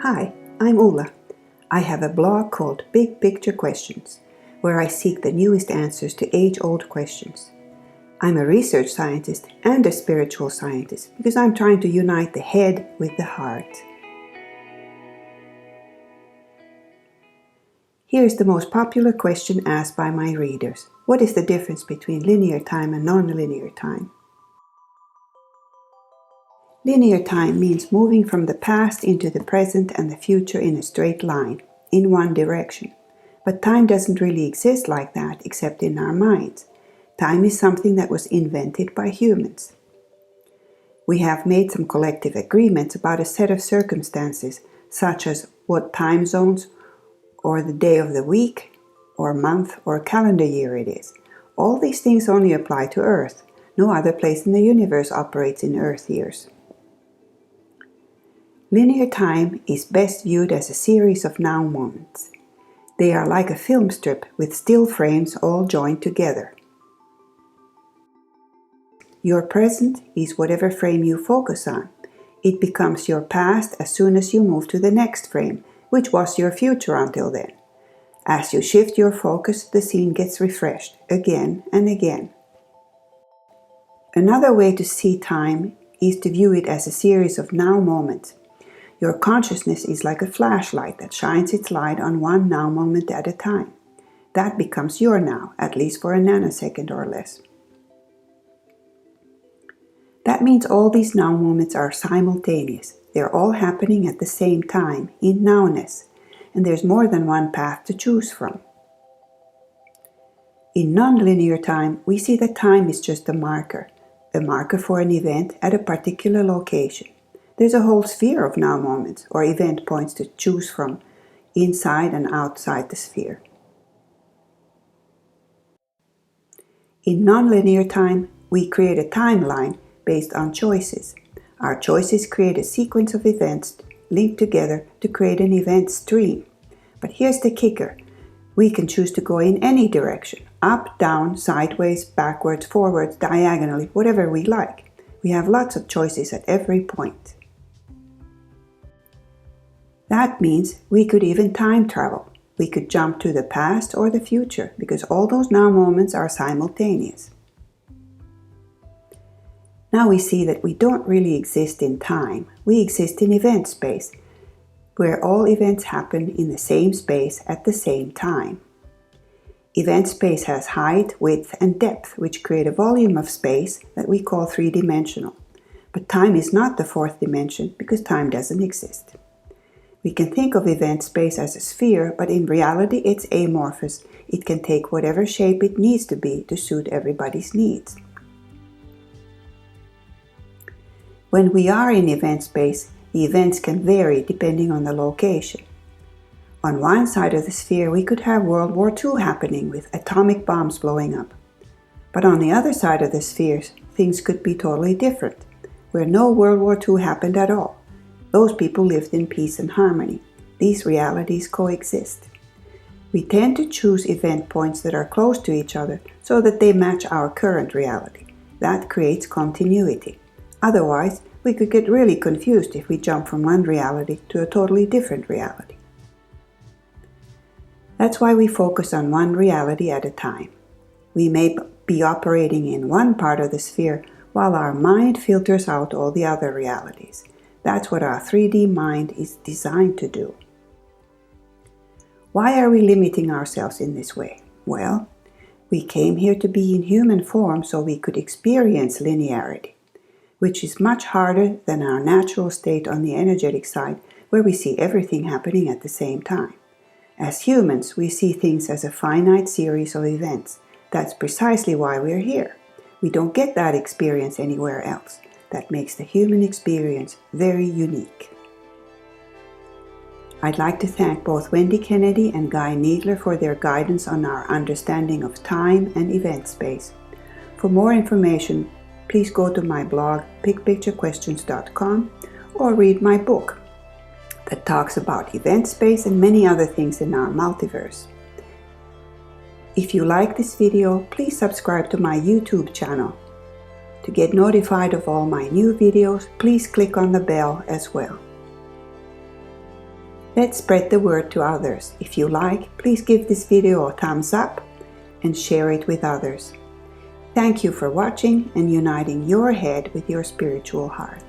Hi, I'm Ulla. I have a blog called Big Picture Questions, where I seek the newest answers to age-old questions. I'm a research scientist and a spiritual scientist because I'm trying to unite the head with the heart. Here is the most popular question asked by my readers. What is the difference between linear time and nonlinear time? Linear time means moving from the past into the present and the future in a straight line, in one direction. But time doesn't really exist like that except in our minds. Time is something that was invented by humans. We have made some collective agreements about a set of circumstances, such as what time zones, or the day of the week, or month, or calendar year it is. All these things only apply to Earth. No other place in the universe operates in Earth years. Linear time is best viewed as a series of now moments. They are like a film strip with still frames all joined together. Your present is whatever frame you focus on. It becomes your past as soon as you move to the next frame, which was your future until then. As you shift your focus, the scene gets refreshed again and again. Another way to see time is to view it as a series of now moments. Your consciousness is like a flashlight that shines its light on one now moment at a time. That becomes your now, at least for a nanosecond or less. That means all these now moments are simultaneous. They're all happening at the same time, in Nowness, and there's more than one path to choose from. In nonlinear time, we see that time is just a marker for an event at a particular location. There's a whole sphere of now moments or event points to choose from, inside and outside the sphere. In nonlinear time, we create a timeline based on choices. Our choices create a sequence of events linked together to create an event stream. But here's the kicker. We can choose to go in any direction, up, down, sideways, backwards, forwards, diagonally, whatever we like. We have lots of choices at every point. That means we could even time travel. We could jump to the past or the future because all those now moments are simultaneous. Now we see that we don't really exist in time. We exist in event space, where all events happen in the same space at the same time. Event space has height, width, and depth, which create a volume of space that we call three-dimensional. But time is not the fourth dimension because time doesn't exist. We can think of event space as a sphere, but in reality it's amorphous. It can take whatever shape it needs to be to suit everybody's needs. When we are in event space, the events can vary depending on the location. On one side of the sphere, we could have World War II happening with atomic bombs blowing up. But on the other side of the sphere, things could be totally different, where no World War II happened at all. Those people lived in peace and harmony. These realities coexist. We tend to choose event points that are close to each other so that they match our current reality. That creates continuity. Otherwise, we could get really confused if we jump from one reality to a totally different reality. That's why we focus on one reality at a time. We may be operating in one part of the sphere while our mind filters out all the other realities. That's what our 3D mind is designed to do. Why are we limiting ourselves in this way? Well, we came here to be in human form so we could experience linearity, which is much harder than our natural state on the energetic side, where we see everything happening at the same time. As humans, we see things as a finite series of events. That's precisely why we're here. We don't get that experience anywhere else. That makes the human experience very unique. I'd like to thank both Wendy Kennedy and Guy Needler for their guidance on our understanding of time and event space. For more information, please go to my blog, bigpicturequestions.com, or read my book that talks about event space and many other things in our multiverse. If you like this video, please subscribe to my YouTube channel. To get notified of all my new videos, please click on the bell as well. Let's spread the word to others. If you like, please give this video a thumbs up and share it with others. Thank you for watching and uniting your head with your spiritual heart.